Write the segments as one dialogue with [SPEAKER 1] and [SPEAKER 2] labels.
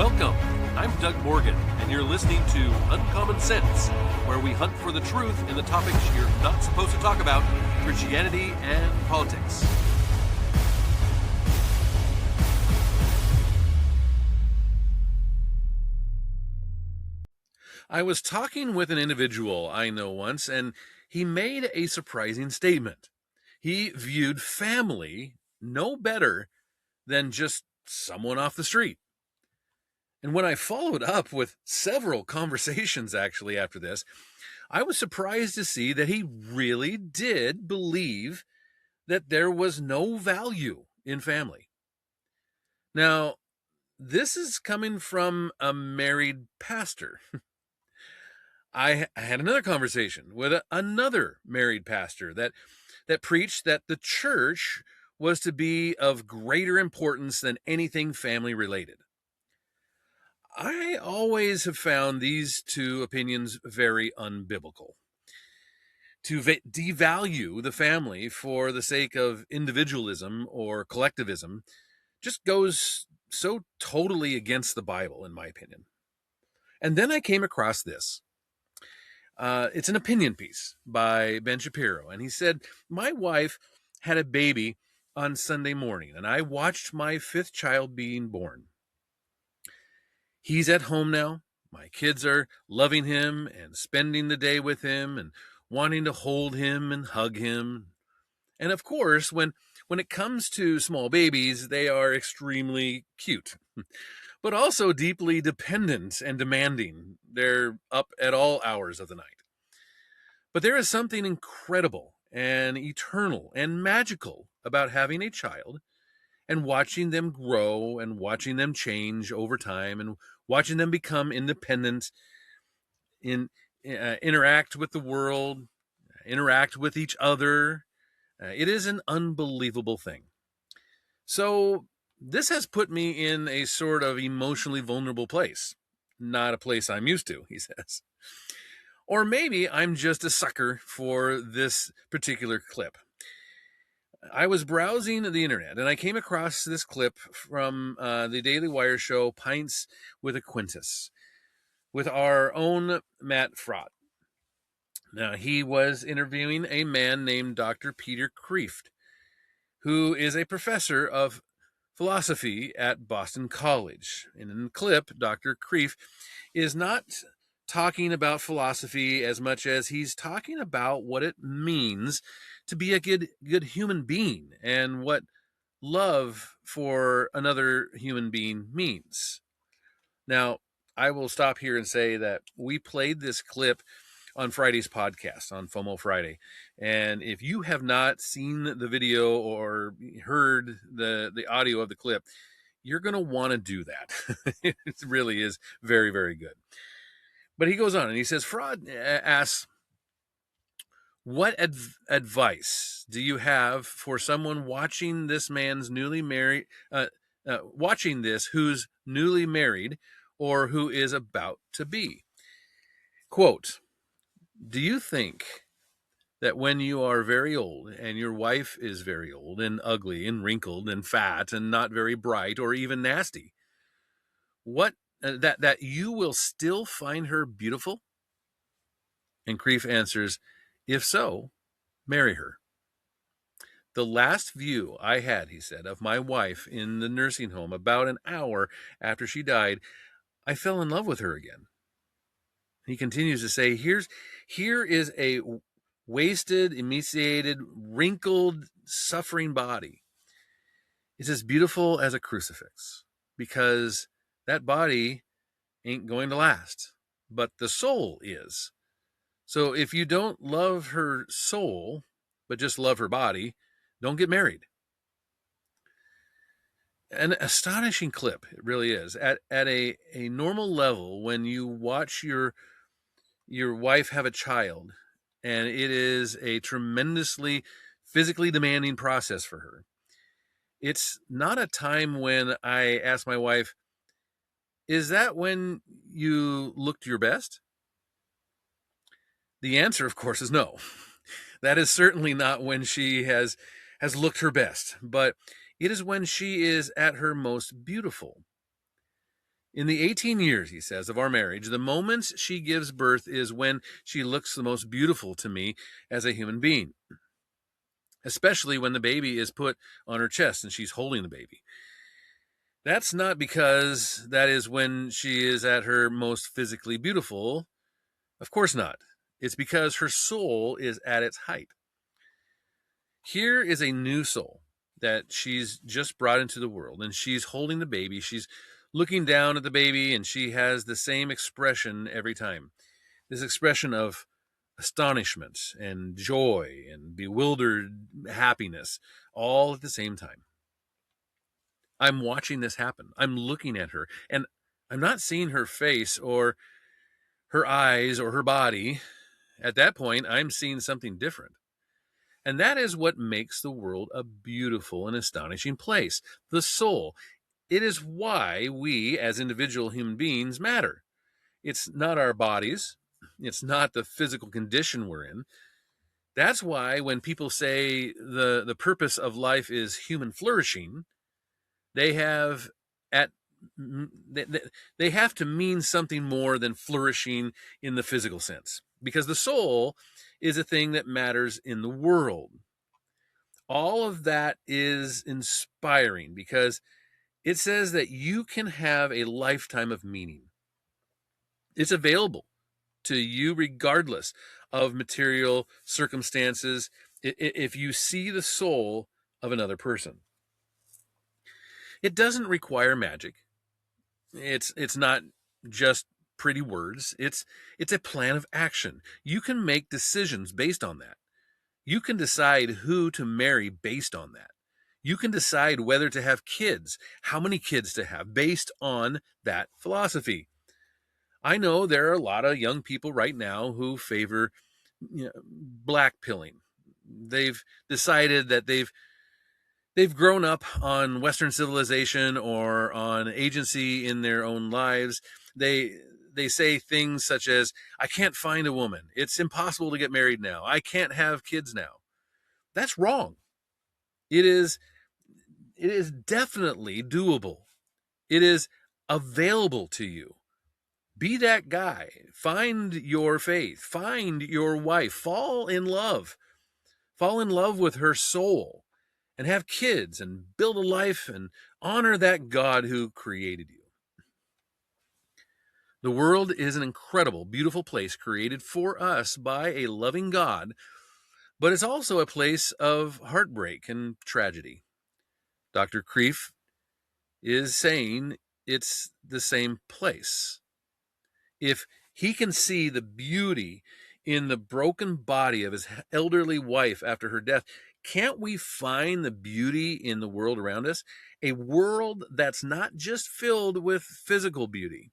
[SPEAKER 1] Welcome. I'm Doug Morgan, and you're listening to Uncommon Sense, where we hunt for the truth in the topics you're not supposed to talk about, Christianity and politics. I was talking with an individual I know once, and he made a surprising statement. He viewed family no better than just someone off the street. And when I followed up with several conversations actually after this, I was surprised to see that he really did believe that there was no value in family. Now, this is coming from a married pastor. I had another conversation with another married pastor that preached that the church was to be of greater importance than anything family related. I always have found these two opinions very unbiblical. To devalue the family for the sake of individualism or collectivism just goes so totally against the Bible, in my opinion. And then I came across this. It's an opinion piece by Ben Shapiro, and he said, "My wife had a baby on Sunday morning, and I watched my fifth child being born. He's at home now. My kids are loving him and spending the day with him and wanting to hold him and hug him. And of course, when it comes to small babies, they are extremely cute, but also deeply dependent and demanding. They're up at all hours of the night. But there is something incredible and eternal and magical about having a child and watching them grow and watching them change over time and watching them become independent, interact with the world, interact with each other. It is an unbelievable thing. So this has put me in a sort of emotionally vulnerable place. Not a place I'm used to," he says. Or maybe I'm just a sucker for this particular clip. I was browsing the internet and I came across this clip from the Daily Wire show Pints with a Quintus with our own Matt Frott. Now, he was interviewing a man named Dr. Peter Kreeft, who is a professor of philosophy at Boston College. And in the clip, Dr. Kreeft is not talking about philosophy as much as he's talking about what it means to be a good human being and what love for another human being means. Now, I will stop here and say that we played this clip on Friday's podcast, on FOMO Friday. And if you have not seen the video or heard the audio of the clip, you're going to want to do that. It really is very, very good. But he goes on and he says, Fraud asks, what advice do you have for someone watching this man's newly married, watching this who's newly married or who is about to be? Quote, "Do you think that when you are very old and your wife is very old and ugly and wrinkled and fat and not very bright or even nasty, that you will still find her beautiful?" And Kreeft answers, "If so, marry her. The last view I had," he said, "of my wife in the nursing home about an hour after she died, I fell in love with her again." He continues to say, here is a wasted, emaciated, wrinkled, suffering body. It's as beautiful as a crucifix because that body ain't going to last, but the soul is. So if you don't love her soul, but just love her body, don't get married. An astonishing clip, it really is. At a normal level, when you watch your wife have a child, and it is a tremendously physically demanding process for her, it's not a time when I ask my wife, "Is that when you looked your best?" The answer, of course, is no. That is certainly not when she has looked her best, but it is when she is at her most beautiful. In the 18 years, he says, of our marriage, the moment she gives birth is when she looks the most beautiful to me as a human being, especially when the baby is put on her chest and she's holding the baby. That's not because that is when she is at her most physically beautiful. Of course not. It's because her soul is at its height. Here is a new soul that she's just brought into the world, and she's holding the baby. She's looking down at the baby, and she has the same expression every time. This expression of astonishment and joy and bewildered happiness all at the same time. I'm watching this happen. I'm looking at her, and I'm not seeing her face or her eyes or her body. At that point, I'm seeing something different. And that is what makes the world a beautiful and astonishing place. The soul. It is why we, as individual human beings, matter. It's not our bodies. It's not the physical condition we're in. That's why when people say the purpose of life is human flourishing, they have at they have to mean something more than flourishing in the physical sense, because the soul is a thing that matters in the world. All of that is inspiring because it says that you can have a lifetime of meaning. It's available to you regardless of material circumstances if you see the soul of another person. It doesn't require magic. It's not just pretty words. It's a plan of action. You can make decisions based on that. You can decide who to marry based on that. You can decide whether to have kids, how many kids to have based on that philosophy. I know there are a lot of young people right now who favor black pilling. They've decided that they've grown up on Western civilization or on agency in their own lives. They say things such as, I can't find a woman. It's impossible to get married now. I can't have kids now. That's wrong. It is definitely doable. It is available to you. Be that guy. Find your faith. Find your wife. Fall in love. Fall in love with her soul and have kids and build a life and honor that God who created you. The world is an incredible, beautiful place created for us by a loving God, but it's also a place of heartbreak and tragedy. Dr. Kreeft is saying it's the same place. If he can see the beauty in the broken body of his elderly wife after her death, can't we find the beauty in the world around us? A world that's not just filled with physical beauty,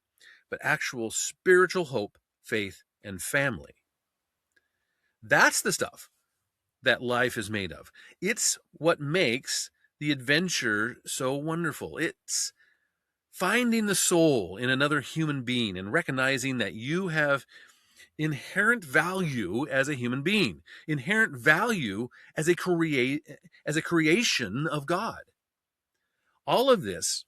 [SPEAKER 1] but actual spiritual hope, faith, and family. That's the stuff that life is made of. It's what makes the adventure so wonderful. It's finding the soul in another human being and recognizing that you have inherent value as a human being, inherent value as a creation of God. All of this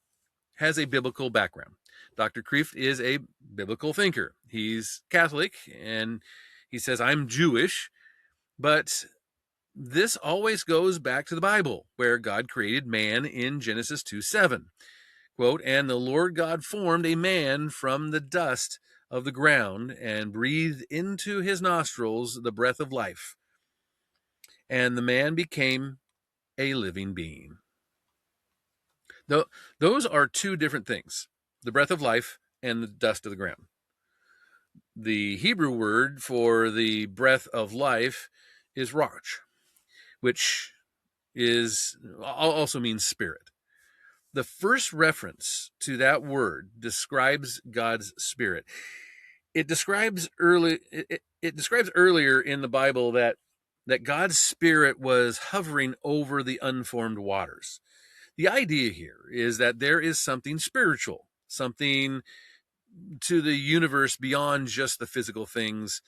[SPEAKER 1] has a biblical background. Dr. Kreeft is a biblical thinker. He's Catholic, and he says, I'm Jewish, but this always goes back to the Bible, where God created man in Genesis 2:7. Quote, and the Lord God formed a man from the dust of the ground and breathed into his nostrils the breath of life. And the man became a living being. Those are two different things, the breath of life and the dust of the ground. The Hebrew word for the breath of life is rach, which also means spirit. The first reference to that word describes God's spirit. It describes earlier in the Bible that God's spirit was hovering over the unformed waters. The idea here is that there is something spiritual, something to the universe beyond just the physical things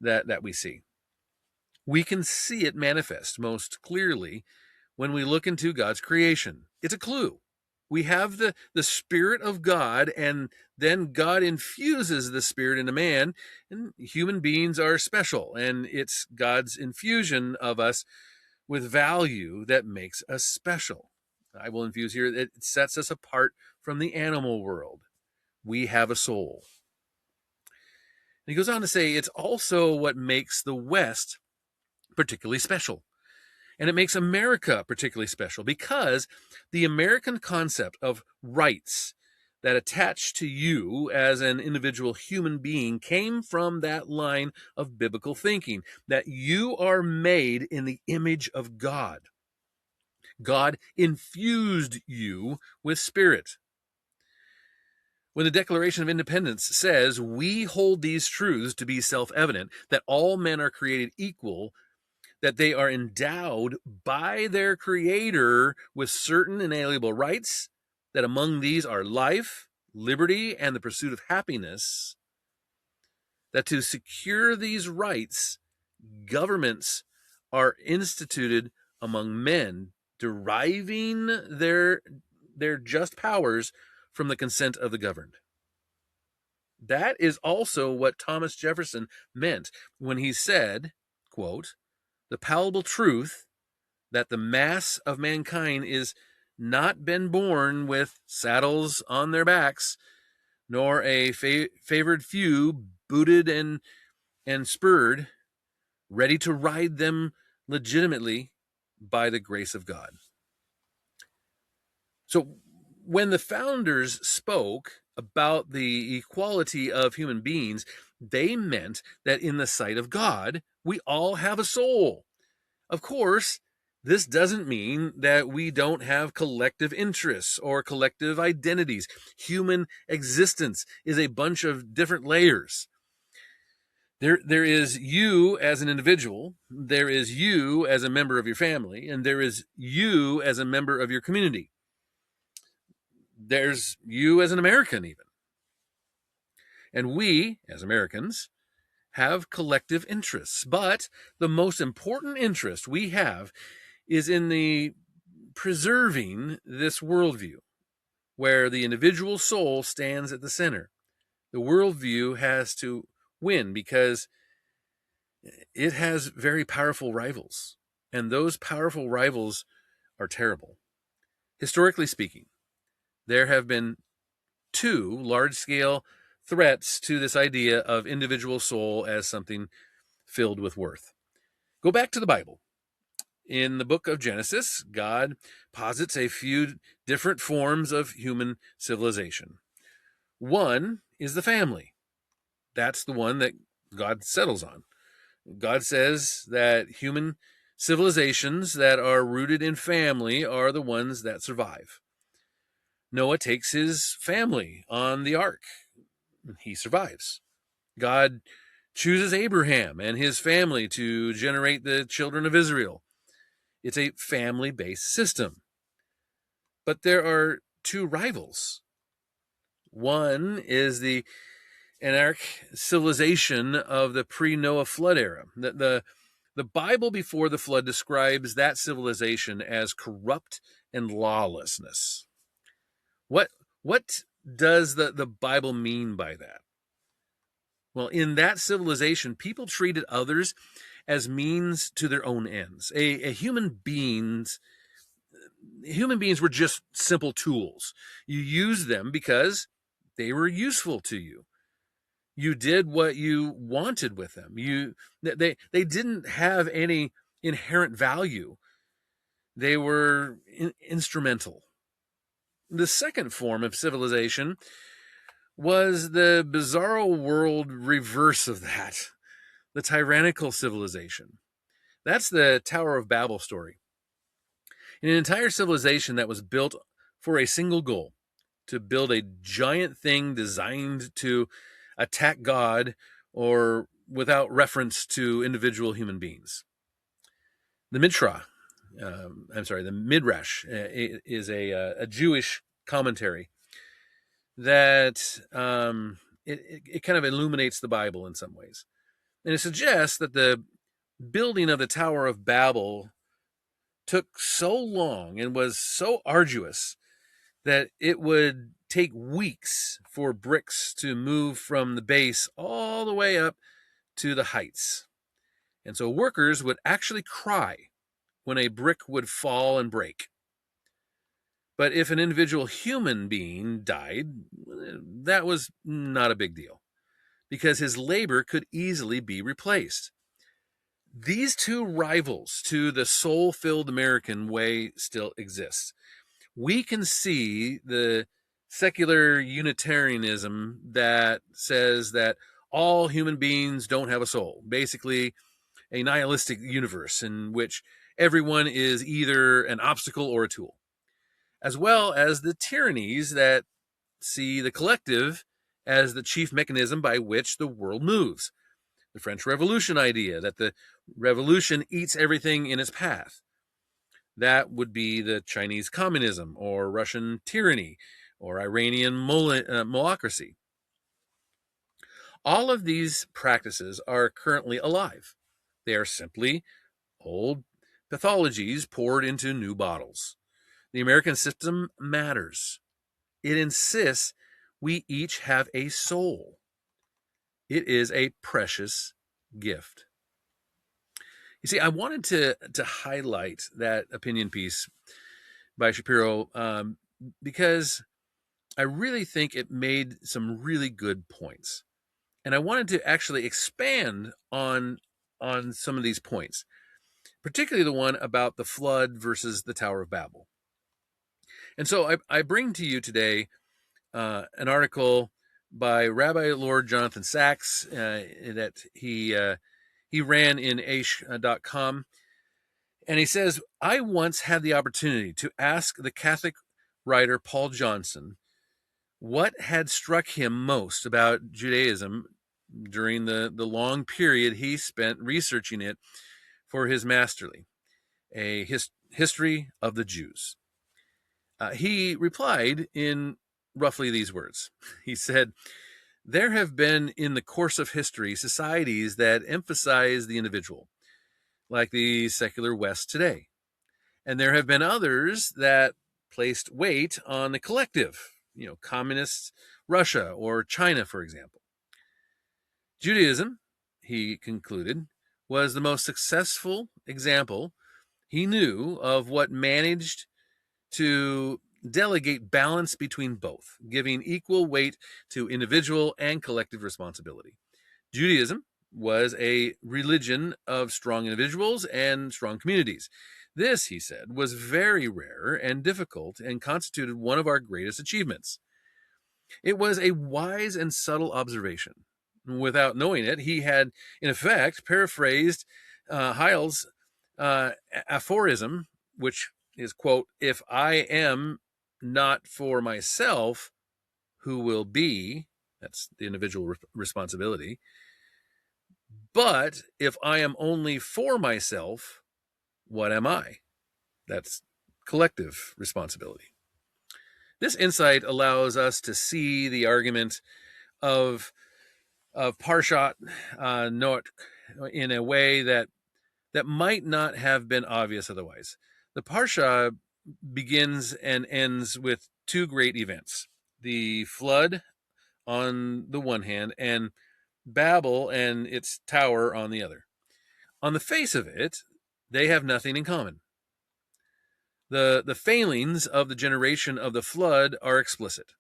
[SPEAKER 1] that we see. We can see it manifest most clearly when we look into God's creation. It's a clue. We have the Spirit of God, and then God infuses the Spirit into man, and human beings are special, and it's God's infusion of us with value that makes us special. I will infuse here, it sets us apart from the animal world. We have a soul. And he goes on to say it's also what makes the West particularly special. And it makes America particularly special because the American concept of rights that attach to you as an individual human being came from that line of biblical thinking, that you are made in the image of God. God infused you with spirit. When the Declaration of Independence says, we hold these truths to be self-evident, that all men are created equal, that they are endowed by their Creator with certain inalienable rights, that among these are life, liberty, and the pursuit of happiness, that to secure these rights, governments are instituted among men, deriving their just powers from the consent of the governed. That is also what Thomas Jefferson meant when he said, quote, the palpable truth that the mass of mankind is not been born with saddles on their backs, nor a favored few booted and spurred, ready to ride them legitimately by the grace of God. So when the founders spoke about the equality of human beings, they meant that in the sight of God, we all have a soul. Of course, this doesn't mean that we don't have collective interests or collective identities. Human existence is a bunch of different layers. There is you as an individual, there is you as a member of your family, and there is you as a member of your community. There's you as an American even. And we, as Americans, have collective interests. But the most important interest we have is in the preserving this worldview, where the individual soul stands at the center. The worldview has to win because it has very powerful rivals, and those powerful rivals are terrible. Historically speaking, there have been two large-scale threats to this idea of individual soul as something filled with worth. Go back to the Bible. In the book of Genesis, God posits a few different forms of human civilization. One is the family. That's the one that God settles on. God says that human civilizations that are rooted in family are the ones that survive. Noah takes his family on the ark. He survives. God chooses Abraham and his family to generate the children of Israel. It's a family-based system. But there are two rivals. One is the anarchic civilization of the pre-Noah flood era. The Bible before the flood describes that civilization as corrupt and lawlessness. What does the Bible mean by that? Well, in that civilization, people treated others as means to their own ends. Human beings were just simple tools. You used them because they were useful to you. You did what you wanted with them. They didn't have any inherent value. They were instrumental. The second form of civilization was the bizarro world reverse of that, the tyrannical civilization. That's the Tower of Babel story. An entire civilization that was built for a single goal, to build a giant thing designed to attack God or without reference to individual human beings. The the Midrash is a Jewish commentary that it kind of illuminates the Bible in some ways. And it suggests that the building of the Tower of Babel took so long and was so arduous that it would take weeks for bricks to move from the base all the way up to the heights. And so workers would actually cry when a brick would fall and break. But if an individual human being died, that was not a big deal because his labor could easily be replaced. These two rivals to the soul-filled American way still exist. We can see the secular Unitarianism that says that all human beings don't have a soul, basically a nihilistic universe in which everyone is either an obstacle or a tool, as well as the tyrannies that see the collective as the chief mechanism by which the world moves. The French Revolution idea that the revolution eats everything in its path. That would be the Chinese communism or Russian tyranny or Iranian molocracy. All of these practices are currently alive. They are simply old pathologies poured into new bottles. The American system matters. It insists we each have a soul. It is a precious gift. You see, I wanted to highlight that opinion piece by Shapiro because I really think it made some really good points. And I wanted to actually expand on some of these points, particularly the one about the flood versus the Tower of Babel. And so I bring to you today an article by Rabbi Lord Jonathan Sachs that he ran in aish.com. And he says, I once had the opportunity to ask the Catholic writer Paul Johnson what had struck him most about Judaism during the long period he spent researching it for his masterly, a history of the Jews. He replied in roughly these words. He said, there have been in the course of history societies that emphasize the individual, like the secular West today. And there have been others that placed weight on the collective, communist Russia or China, for example. Judaism, he concluded, was the most successful example he knew of what managed to delegate balance between both, giving equal weight to individual and collective responsibility. Judaism was a religion of strong individuals and strong communities. This, he said, was very rare and difficult and constituted one of our greatest achievements. It was a wise and subtle observation. Without knowing it, he had, in effect, paraphrased Heil's aphorism, which is, quote, if I am not for myself, who will be? That's the individual responsibility. But if I am only for myself, what am I? That's collective responsibility. This insight allows us to see the argument of Parshat Noach in a way that might not have been obvious otherwise. The Parsha begins and ends with two great events: the flood on the one hand and Babel and its tower on the other. On the face of it, they have nothing in common. The failings of the generation of the flood are explicit.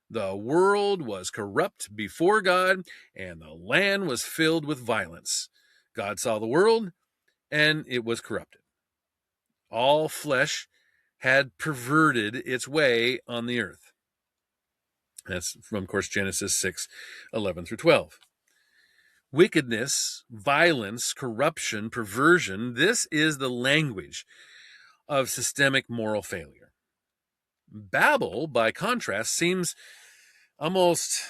[SPEAKER 1] The world was corrupt before God, and the land was filled with violence. God saw the world, and it was corrupted. All flesh had perverted its way on the earth. That's from, of course, Genesis 6:11 through 12. Wickedness, violence, corruption, perversion, this is the language of systemic moral failure. Babel, by contrast, seems almost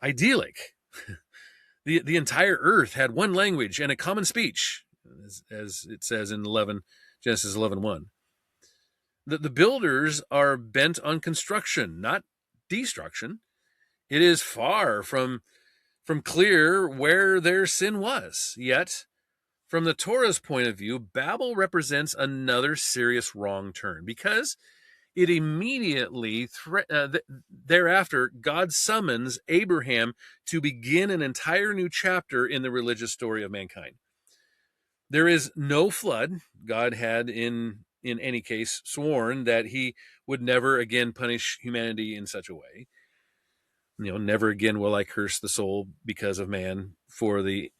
[SPEAKER 1] idyllic. The entire earth had one language and a common speech, as it says in Genesis 11:1. The builders are bent on construction, not destruction. It is far from clear where their sin was. Yet, from the Torah's point of view, Babel represents another serious wrong turn because it immediately thereafter God summons Abraham to begin an entire new chapter in the religious story of mankind. There is no flood. God had in any case sworn that he would never again punish humanity in such a way. Never again will I curse the soul because of man, for the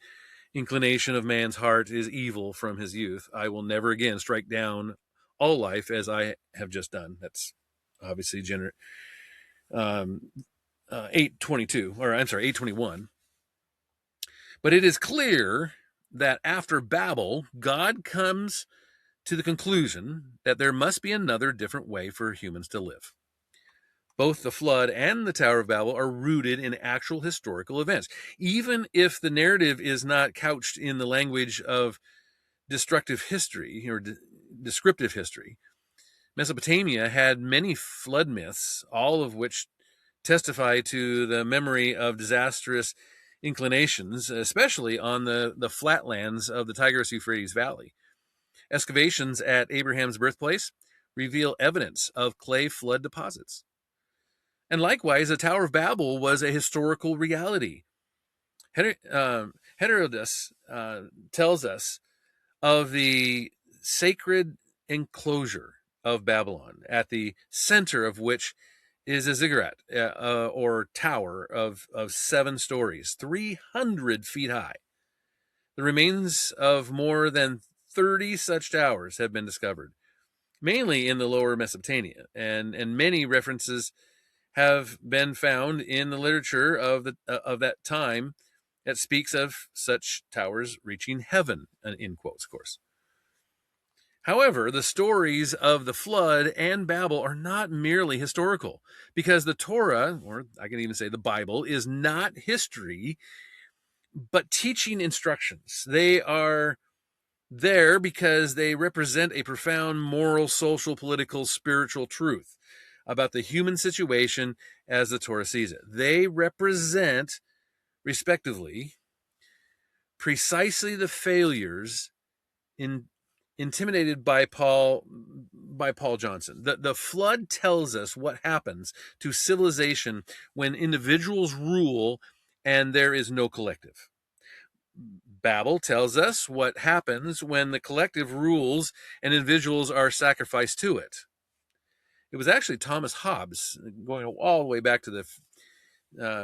[SPEAKER 1] inclination of man's heart is evil from his youth. I will never again strike down all life as I have just done. That's obviously 8:22, or I'm sorry, 8:21. But it is clear that after Babel, God comes to the conclusion that there must be another different way for humans to live. Both the flood and the Tower of Babel are rooted in actual historical events. Even if the narrative is not couched in the language of destructive history or descriptive history, Mesopotamia had many flood myths, all of which testify to the memory of disastrous inclinations, especially on the flatlands of the Tigris-Euphrates Valley. Excavations at Abraham's birthplace reveal evidence of clay flood deposits. And likewise, the Tower of Babel was a historical reality. Herodotus tells us of the sacred enclosure of Babylon, at the center of which is a ziggurat, or tower of 7 stories, 300 feet high. The remains of more than 30 such towers have been discovered, mainly in the lower Mesopotamia, and many references have been found in the literature of that time that speaks of such towers reaching heaven, in quotes, of course. However, the stories of the flood and Babel are not merely historical, because the Torah, or I can even say the Bible, is not history, but teaching instructions. They are there because they represent a profound moral, social, political, spiritual truth about the human situation as the Torah sees it. They represent, respectively, precisely the failures intimidated by Paul Johnson. The flood tells us what happens to civilization when individuals rule and there is no collective. Babel tells us what happens when the collective rules and individuals are sacrificed to it. It was actually Thomas Hobbes, going all the way back to the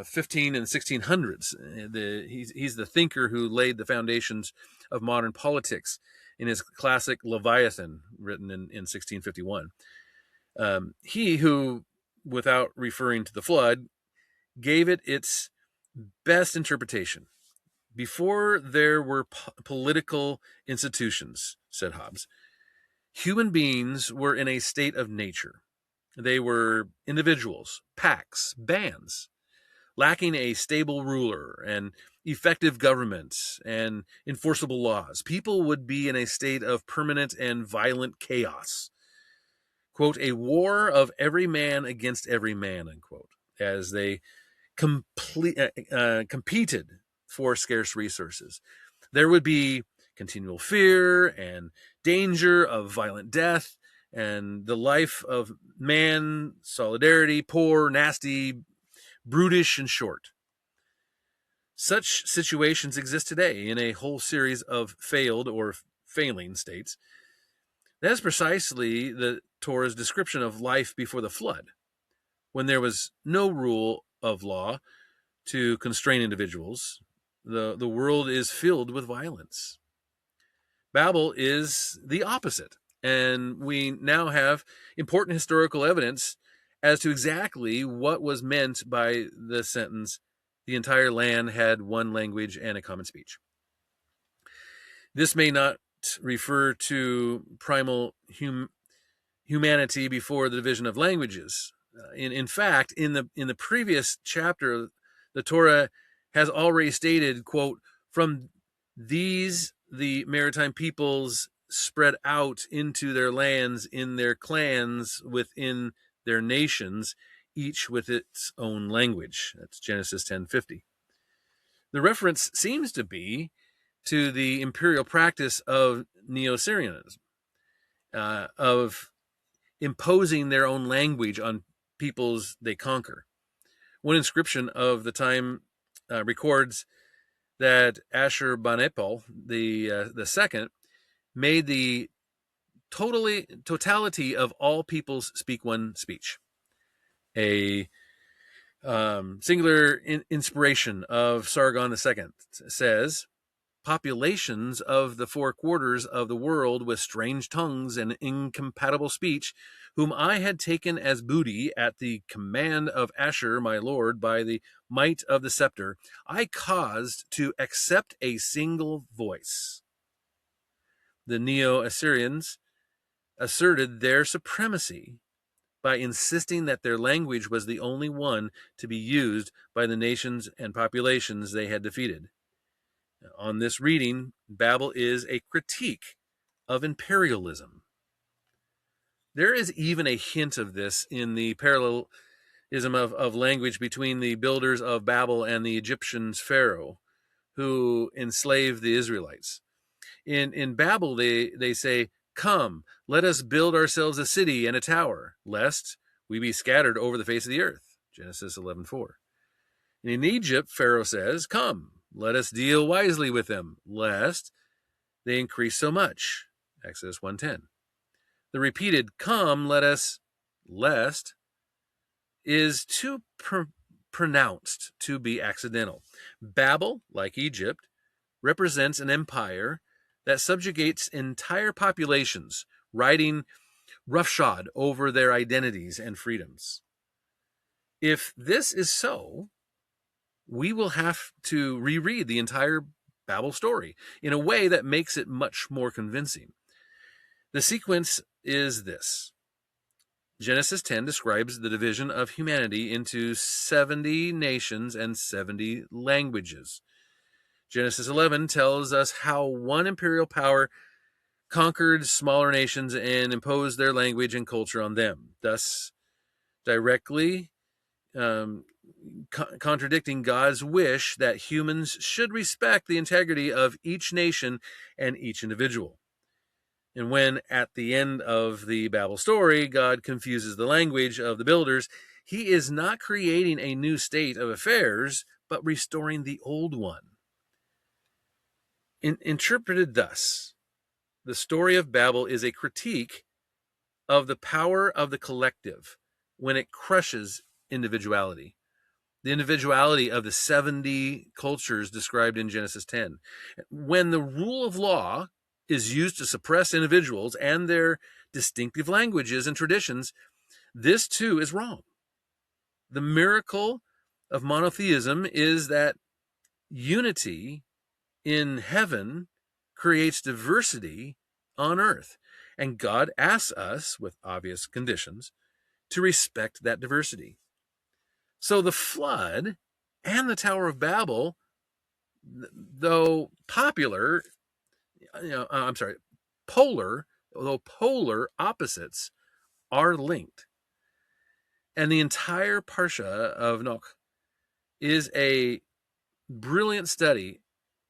[SPEAKER 1] 15 and 1600s. He's the thinker who laid the foundations of modern politics in his classic Leviathan, written in 1651. He who, without referring to the flood, gave it its best interpretation. Before there were political institutions, said Hobbes, human beings were in a state of nature. They were individuals, packs, bands, lacking a stable ruler and effective government and enforceable laws. People would be in a state of permanent and violent chaos. Quote, a war of every man against every man, unquote, as they competed for scarce resources. There would be continual fear and danger of violent death, and the life of man, solidarity, poor, nasty, brutish, and short. Such situations exist today in a whole series of failed or failing states. That is precisely the Torah's description of life before the flood, when there was no rule of law to constrain individuals. The world is filled with violence. Babel is the opposite, and we now have important historical evidence as to exactly what was meant by the sentence, the entire land had one language and a common speech. This may not refer to primal humanity before the division of languages. In fact, in the previous chapter, the Torah has already stated, quote, from these the maritime peoples spread out into their lands in their clans within their nations, each with its own language. That's Genesis 10:50. The reference seems to be to the imperial practice of Neo-Syrianism, of imposing their own language on peoples they conquer. One inscription of the time records that Ashurbanipal, the second, made the totality of all peoples speak one speech. A singular inspiration of Sargon II says, populations of the four quarters of the world with strange tongues and incompatible speech, whom I had taken as booty at the command of Ashur my lord by the might of the scepter, I caused to accept a single voice. The Neo-Assyrians asserted their supremacy by insisting that their language was the only one to be used by the nations and populations they had defeated. On this reading, Babel is a critique of imperialism. There is even a hint of this in the parallelism of language between the builders of Babel and the Egyptians' Pharaoh, who enslaved the Israelites. In Babel, they say, "Come, let us build ourselves a city and a tower, lest we be scattered over the face of the earth." Genesis 11:4. In Egypt, Pharaoh says, "Come, let us deal wisely with them, lest they increase so much." Exodus 1:10. The repeated "come, let us," lest, is too pronounced to be accidental. Babel, like Egypt, represents an empire that subjugates entire populations, riding roughshod over their identities and freedoms. If this is so, we will have to reread the entire Babel story in a way that makes it much more convincing. The sequence is this. Genesis 10 describes the division of humanity into 70 nations and 70 languages. Genesis 11 tells us how one imperial power conquered smaller nations and imposed their language and culture on them, thus directly contradicting God's wish that humans should respect the integrity of each nation and each individual. And when, at the end of the Babel story, God confuses the language of the builders, he is not creating a new state of affairs, but restoring the old one. Interpreted thus, the story of Babel is a critique of the power of the collective when it crushes individuality. The individuality of the 70 cultures described in Genesis 10. When the rule of law is used to suppress individuals and their distinctive languages and traditions, this too is wrong. The miracle of monotheism is that unity in heaven creates diversity on earth, and God asks us, with obvious conditions, to respect that diversity. So the flood and the Tower of Babel, though polar, polar opposites, are linked. And the entire Parsha of Noach is a brilliant study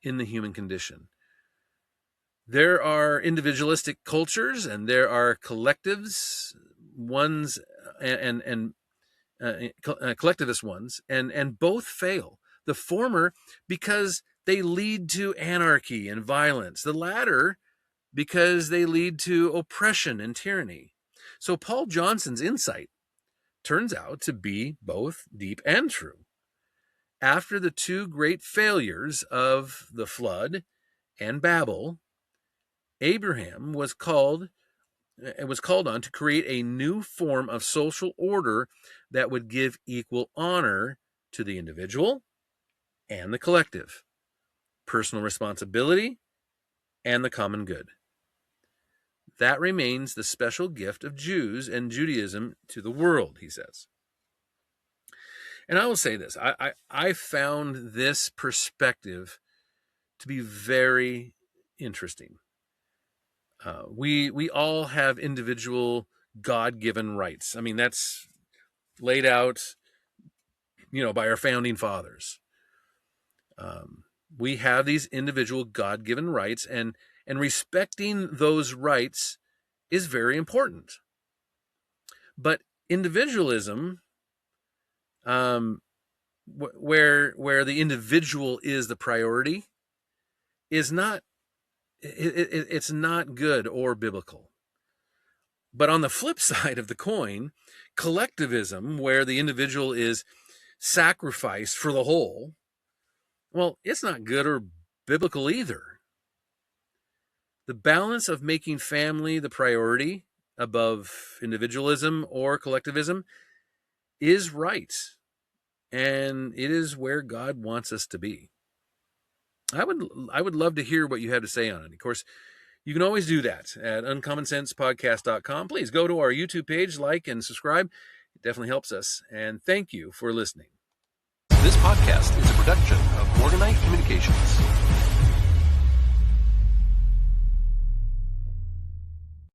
[SPEAKER 1] in the human condition. There are individualistic cultures and there are collectives, ones and collectivist ones, and both fail. The former because they lead to anarchy and violence. The latter because they lead to oppression and tyranny. So Paul Johnson's insight turns out to be both deep and true. After the two great failures of the flood and Babel, Abraham was called on to create a new form of social order that would give equal honor to the individual and the collective, personal responsibility and the common good. That remains the special gift of Jews and Judaism to the world, he says. And I will say this, I found this perspective to be very interesting. We all have individual God-given rights. I mean, that's laid out, by our founding fathers. We have these individual God-given rights, and respecting those rights is very important. But individualism, where the individual is the priority, is not it's not good or biblical. But on the flip side of the coin, collectivism, where the individual is sacrificed for the whole, well, it's not good or biblical either. The balance of making family the priority above individualism or collectivism is right. And it is where God wants us to be. I would love to hear what you have to say on it. Of course, you can always do that at uncommonsensepodcast.com. Please go to our YouTube page, like and subscribe. It definitely helps us. And thank you for listening.
[SPEAKER 2] This podcast is a production of Morganite Communications.